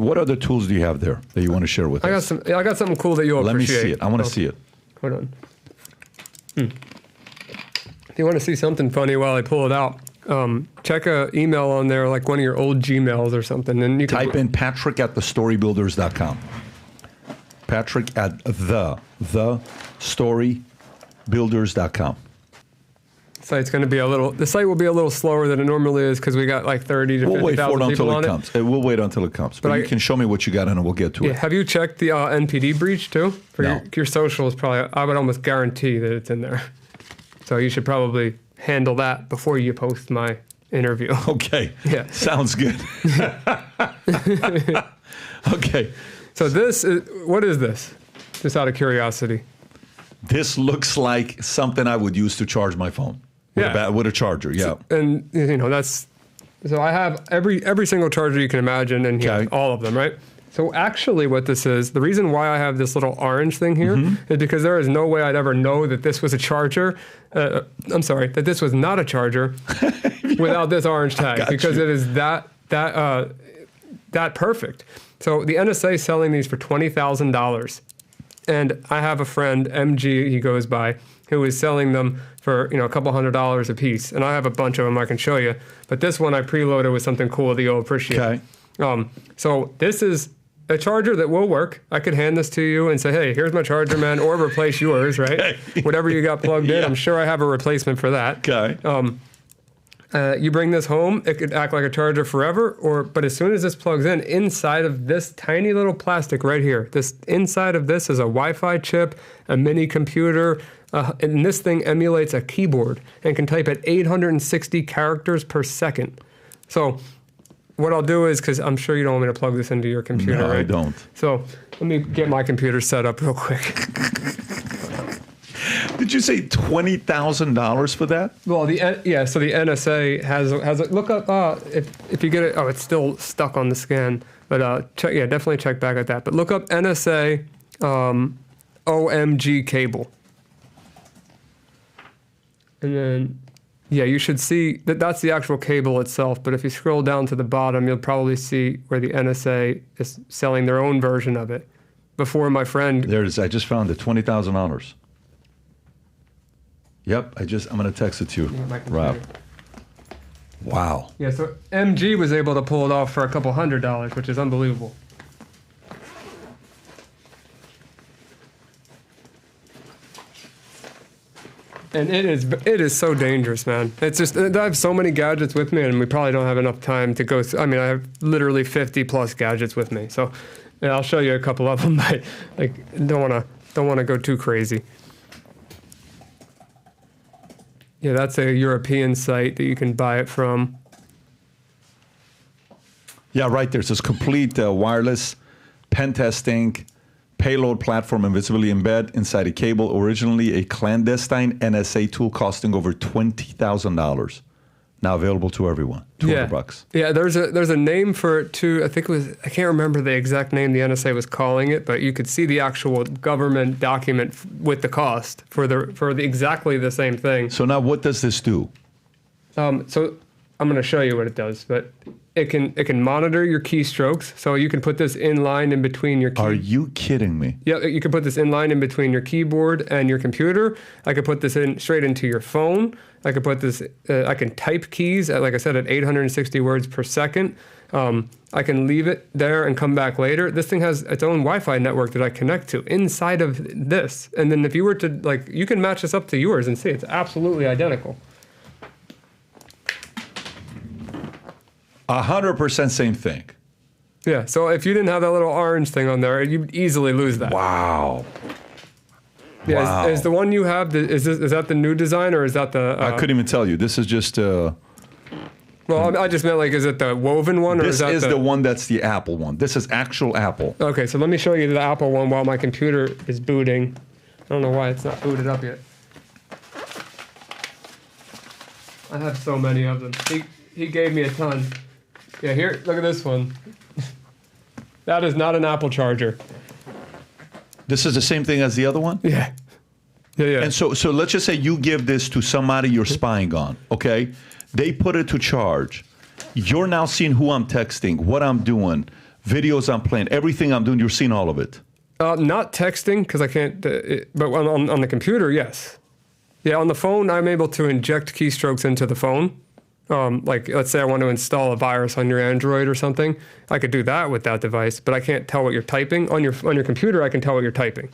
What other tools do you have there that you want to share with us? I got something cool that you'll appreciate. Let me see it. I want to see it. Hold on. If you want to see something funny while I pull it out, check an email on there, like one of your old Gmails or something. And you can type in patrick@thestorybuilders.com. Patrick at thestorybuilders.com. Site's going to be the site will be a little slower than it normally is because we got like 30 to 50,000 people on it. We'll wait until it comes. But you can show me what you got and we'll get to it. Have you checked the NPD breach too? For no. Your social is probably, I would almost guarantee that it's in there. So you should probably handle that before you post my interview. Okay. Yeah. Sounds good. Okay. So what is this? Just out of curiosity. This looks like something I would use to charge my phone. With a charger, yeah. And so I have every single charger you can imagine, and all of them, right? So actually what this is, the reason why I have this little orange thing here is because there is no way I'd ever know that this was a charger. I'm sorry, that this was not a charger without this orange tag, because it is that perfect. So the NSA is selling these for $20,000. And I have a friend, MG, he goes by, who is selling them for a couple $100 a piece. And I have a bunch of them I can show you. But this one I preloaded with something cool that you'll appreciate. Okay. So this is a charger that will work. I could hand this to you and say, hey, here's my charger, man, or replace yours, right? Whatever you got plugged in, I'm sure I have a replacement for that. Okay. You bring this home, it could act like a charger forever, but as soon as this plugs in, inside of this tiny little plastic right here, inside of this is a Wi-Fi chip, a mini computer, and this thing emulates a keyboard and can type at 860 characters per second. So what I'll do is, because I'm sure you don't want me to plug this into your computer, right? No, I don't. So let me get my computer set up real quick. Did you say $20,000 for that? Well, so the NSA has a look up if you get it. Oh, it's still stuck on the scan, but definitely check back at that. But look up NSA OMG cable, and then you should see that's the actual cable itself. But if you scroll down to the bottom, you'll probably see where the NSA is selling their own version of it. Before my friend, there it is. I just found it. $20,000. Yep, I'm going to text it to you, Rob. Wow. Yeah, so MG was able to pull it off for a couple $100, which is unbelievable. And it is so dangerous, man. It's just, I have so many gadgets with me, and we probably don't have enough time to go through. I mean, I have literally 50 plus gadgets with me. So I'll show you a couple of them, but don't want to go too crazy. Yeah, that's a European site that you can buy it from. Yeah, right there. It says complete wireless pen testing, payload platform invisibility embed inside a cable. Originally a clandestine NSA tool costing over $20,000. Now available to everyone. $200. Yeah, there's a name for it too. I think it was, I can't remember the exact name the NSA was calling it, but you could see the actual government document with the cost for exactly the same thing. So now what does this do? So I'm going to show you what it does, but it can monitor your keystrokes. So you can put this in line in between your Are you kidding me? Yeah, you can put this in line in between your keyboard and your computer. I could put this in straight into your phone. I could put this, I can type keys, like I said, at 860 words per second. I can leave it there and come back later. This thing has its own Wi-Fi network that I connect to inside of this. And then if you were to, you can match this up to yours and see it's absolutely identical. 100% same thing. Yeah, so if you didn't have that little orange thing on there, you'd easily lose that. Wow. Yeah, wow. Is the one you have, is that the new design or is that the... I couldn't even tell you. This is just... well, I just meant is it the woven one? Or this is the one that's the Apple one. This is actual Apple. Okay, so let me show you the Apple one while my computer is booting. I don't know why it's not booted up yet. I have so many of them. He gave me a ton. Yeah, here, look at this one. That is not an Apple charger. This is the same thing as the other one? Yeah. Yeah. And so let's just say you give this to somebody you're spying on, okay? They put it to charge. You're now seeing who I'm texting, what I'm doing, videos I'm playing, everything I'm doing, you're seeing all of it. Not texting, because I can't, but on the computer, yes. Yeah, on the phone, I'm able to inject keystrokes into the phone. Like, let's say I want to install a virus on your Android or something. I could do that with that device, but I can't tell what you're typing. On your computer, I can tell what you're typing.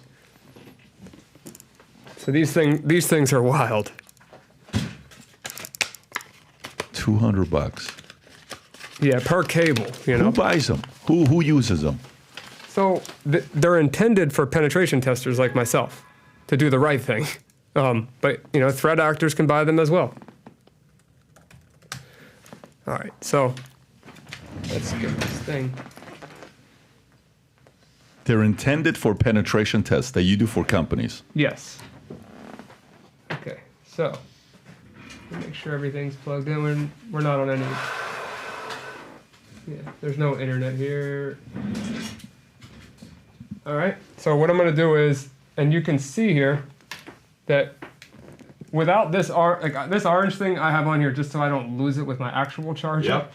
So these things are wild. $200. Yeah, per cable, you know. Who buys them? Who uses them? So they're intended for penetration testers like myself to do the right thing. But, you know, threat actors can buy them as well. All right, so let's get this thing. They're intended for penetration tests that you do for companies. Yes. Okay, so make sure everything's plugged in. We're not on any. Yeah, there's no internet here. All right, so what I'm going to do is, and you can see here that without this this orange thing I have on here just so I don't lose it with my actual charger. Yep.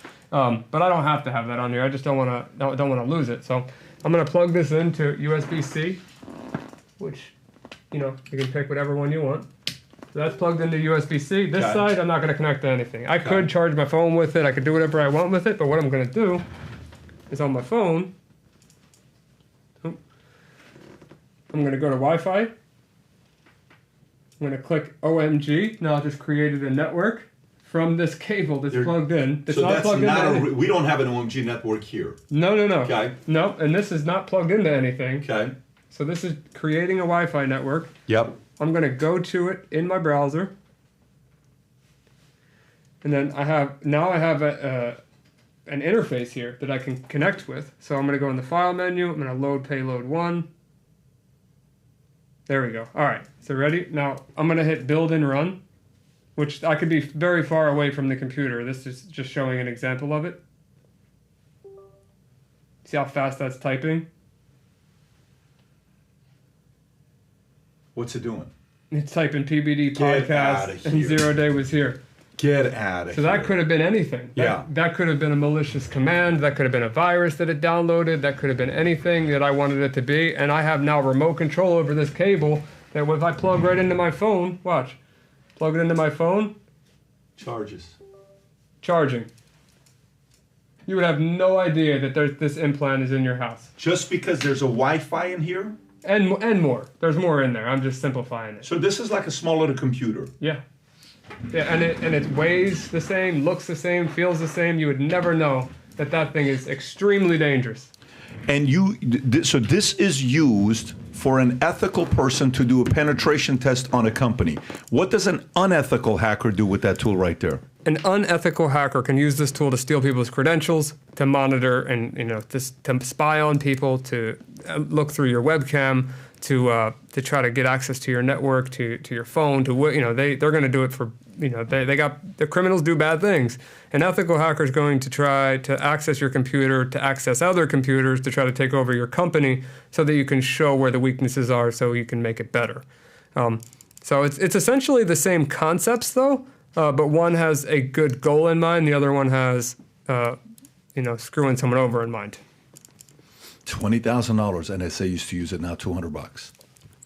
But I don't have to have that on here. I just don't want to lose it. So I'm going to plug this into USB-C, which, you know, you can pick whatever one you want. So that's plugged into USB-C. This side, I'm not going to connect to anything. I could charge my phone with it. I could do whatever I want with it. But what I'm going to do is on my phone, I'm going to go to Wi-Fi. I'm going to click OMG. Now I just created a network from this cable that's plugged in. It's so not plugged in. We don't have an OMG network here. No. Okay. No, and this is not plugged into anything. Okay. So this is creating a Wi-Fi network. Yep. I'm going to go to it in my browser. And then I have an interface here that I can connect with. So I'm going to go in the file menu. I'm going to load payload 1. There we go. All right, so ready? Now I'm going to hit build and run, which I could be very far away from the computer. This is just showing an example of it. See how fast that's typing? What's it doing? It's typing PBD podcast and 0 Day was here. Get out of here. So that could have been anything. That could have been a malicious command. That could have been a virus that it downloaded. That could have been anything that I wanted it to be. And I have now remote control over this cable that if I plug right into my phone, watch, plug it into my phone. Charging. You would have no idea that this implant is in your house. Just because there's a Wi-Fi in here? And more. There's more in there. I'm just simplifying it. So this is like a small little computer. Yeah. Yeah, and it weighs the same, looks the same, feels the same. You would never know that thing is extremely dangerous. And so this is used for an ethical person to do a penetration test on a company. What does an unethical hacker do with that tool right there? An unethical hacker can use this tool to steal people's credentials, to monitor and to spy on people, to look through your webcam, to try to get access to your network, to your phone, they're going to do it for, the criminals do bad things. An ethical hacker is going to try to access your computer, to access other computers, to try to take over your company so that you can show where the weaknesses are so you can make it better. So it's essentially the same concepts though, but one has a good goal in mind, the other one has, screwing someone over in mind. $20,000. NSA used to use it, now $200.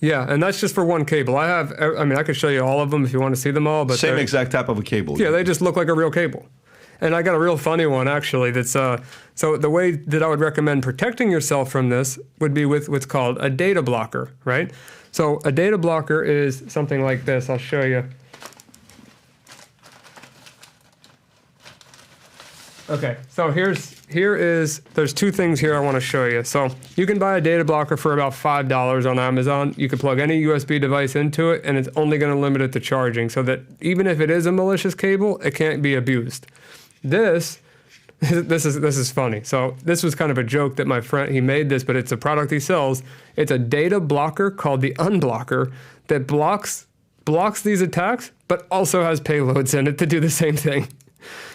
Yeah, and that's just for one cable. I could show you all of them if you want to see them all. But same exact type of a cable. Yeah, they just look like a real cable. And I got a real funny one, actually, that's, so the way that I would recommend protecting yourself from this would be with what's called a data blocker, right? So a data blocker is something like this. I'll show you. Okay, so there's two things here I want to show you. So you can buy a data blocker for about $5 on Amazon. You can plug any USB device into it, and it's only going to limit it to charging, so that even if it is a malicious cable, it can't be abused. This is funny. So this was kind of a joke that my friend, he made this, but it's a product he sells. It's a data blocker called the Unblocker that blocks these attacks, but also has payloads in it to do the same thing.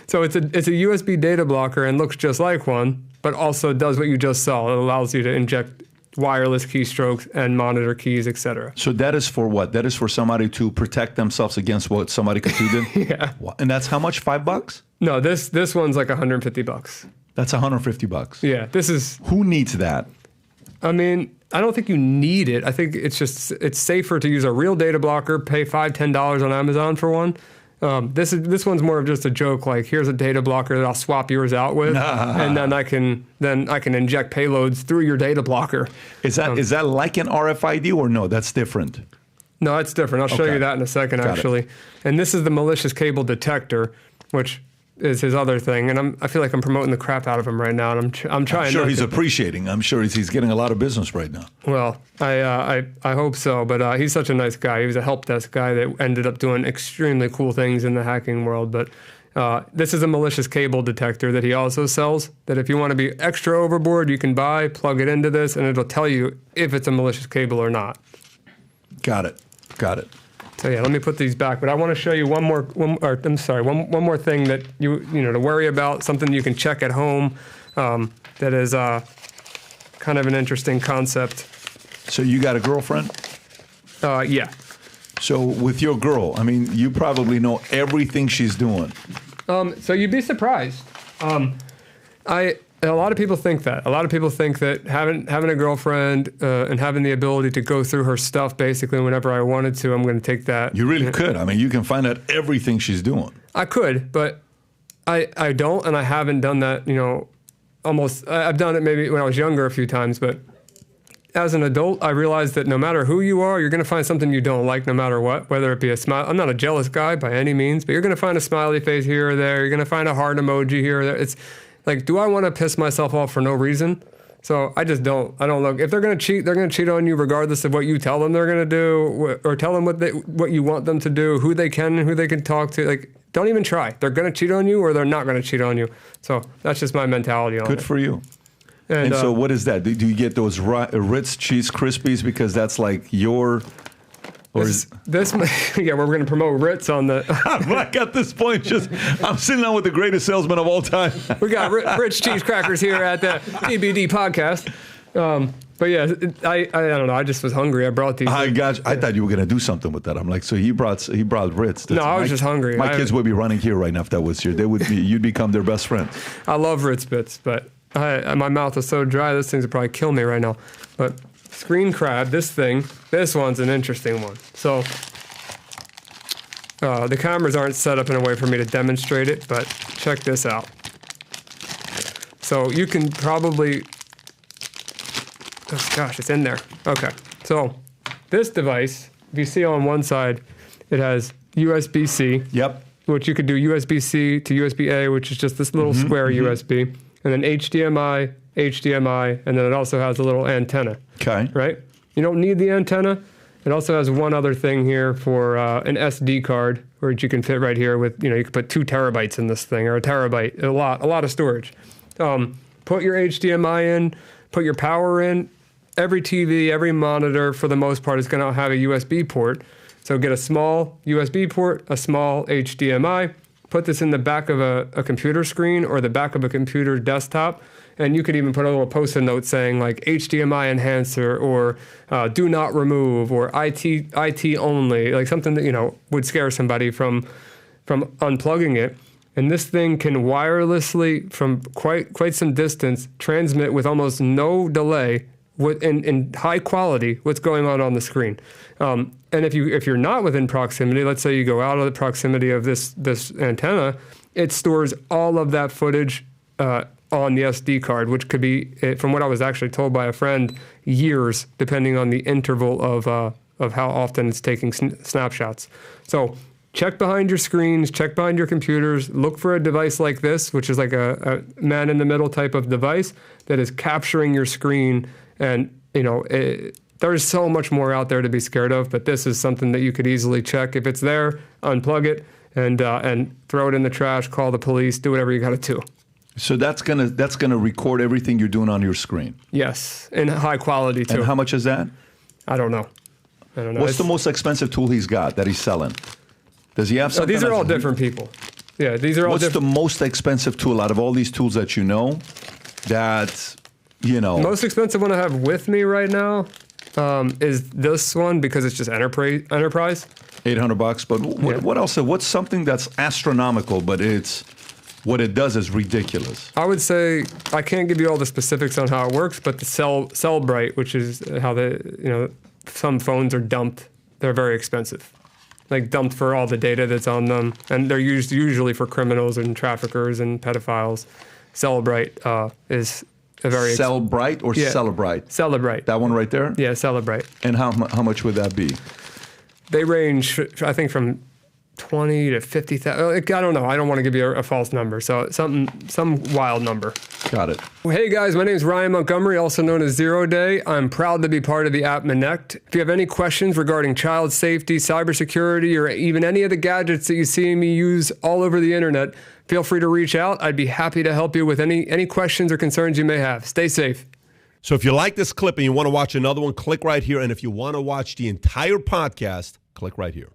So it's a USB data blocker and looks just like one, but also does what you just saw. It allows you to inject wireless keystrokes and monitor keys, etc. So that is for what? That is for somebody to protect themselves against what somebody could do then? Yeah. And that's how much? $5? No, this one's like $150. That's $150. Yeah, this is. Who needs that? I mean, I don't think you need it. I think it's safer to use a real data blocker. Pay $5-10 on Amazon for one. This one's more of just a joke. Like, here's a data blocker that I'll swap yours out with, and then I can inject payloads through your data blocker. Is that like an RFID or no? That's different. No, it's different. I'll show you that in a second, actually. And this is the malicious cable detector, which is his other thing. And I feel like I'm promoting the crap out of him right now, and I'm trying. I'm sure he's appreciating. I'm sure he's getting a lot of business right now. Well, I hope so. But he's such a nice guy. He was a help desk guy that ended up doing extremely cool things in the hacking world. But this is a malicious cable detector that he also sells. That if you want to be extra overboard, you can buy, plug it into this, and it'll tell you if it's a malicious cable or not. Got it. So yeah, let me put these back. But I want to show you one more thing that you to worry about, something you can check at home. That is kind of an interesting concept. So you got a girlfriend? Yeah. So with your girl, I mean, you probably know everything she's doing. So you'd be surprised. A lot of people think that. A lot of people think that having a girlfriend and having the ability to go through her stuff basically whenever I wanted to, I'm going to take that. You really could. I mean, you can find out everything she's doing. I could, but I don't, and I haven't done that, almost. I've done it maybe when I was younger a few times, but as an adult, I realized that no matter who you are, you're going to find something you don't like no matter what, whether it be a smile. I'm not a jealous guy by any means, but you're going to find a smiley face here or there. You're going to find a heart emoji here or there. It's like, do I want to piss myself off for no reason? So I just don't. I don't look. If they're going to cheat, they're going to cheat on you regardless of what you tell them they're going to do, or tell them what you want them to do, who they can and who they can talk to. Like, don't even try. They're going to cheat on you or they're not going to cheat on you. So that's just my mentality on it. Good for you. And so what is that? Do you get those Ritz Cheese Krispies because that's like your... Yeah, we're going to promote Ritz on the... I got this point. I'm sitting down with the greatest salesman of all time. We got Ritz cheese crackers here at the TBD podcast. But yeah, I don't know. I just was hungry. I brought these. I thought you were going to do something with that. I'm like, so he brought Ritz. No, I was just hungry. My kids would be running here right now if that was here. You'd become their best friend. I love Ritz bits, but my mouth is so dry. This thing's would probably kill me right now. But screen crab, this one's an interesting one. So the cameras aren't set up in a way for me to demonstrate it, but check this out. So you can probably, oh gosh, it's in there. Okay, so this device, if you see on one side, it has USB-C. Yep. Which you could do USB-C to USB-A, which is just this little square USB, and then HDMI, and then it also has a little antenna. Okay. Right? You don't need the antenna. It also has one other thing here for an SD card, which you can fit right here with, you can put 2 terabytes in this thing, or a terabyte, a lot of storage. Put your HDMI in, put your power in. Every TV, every monitor, for the most part, is going to have a USB port. So get a small USB port, a small HDMI, put this in the back of a computer screen or the back of a computer desktop, and you could even put a little post-it note saying like HDMI enhancer or do not remove or IT only, like something that would scare somebody from unplugging it. And this thing can wirelessly, from quite some distance, transmit with almost no delay, in high quality, what's going on the screen. And if you're not within proximity, let's say you go out of the proximity of this antenna, it stores all of that footage on the SD card, which could be, from what I was actually told by a friend, years, depending on the interval of how often it's taking snapshots. So check behind your screens, check behind your computers, look for a device like this, which is like a man-in-the-middle type of device that is capturing your screen. And, there's so much more out there to be scared of, but this is something that you could easily check. If it's there, unplug it and throw it in the trash, call the police, do whatever you got to do. So that's gonna record everything you're doing on your screen? Yes, in high quality, too. And how much is that? I don't know. What's the most expensive tool he's got that he's selling? Does he have something? These are all different people. Yeah, these are all different. What's the most expensive tool out of all these tools that you know that... The most expensive one I have with me right now is this one because it's just enterprise. $800, but what else? What's something that's astronomical, but it's what it does is ridiculous. I would say I can't give you all the specifics on how it works, but the Cellbrite, which is how some phones are dumped, they're very expensive. Like dumped for all the data that's on them, and they're used usually for criminals and traffickers and pedophiles. Cellbrite is a very Cellbrite or Celebrite? Cellbrite. That one right there? Yeah, Cellbrite. And how much would that be? They range, I think, from 20 to 50,000. I don't know. I don't want to give you a false number. So some wild number. Got it. Hey guys, my name is Ryan Montgomery, also known as Zero Day. I'm proud to be part of the app Minect. If you have any questions regarding child safety, cybersecurity, or even any of the gadgets that you see me use all over the internet, feel free to reach out. I'd be happy to help you with any questions or concerns you may have. Stay safe. So if you like this clip and you want to watch another one, click right here. And if you want to watch the entire podcast, click right here.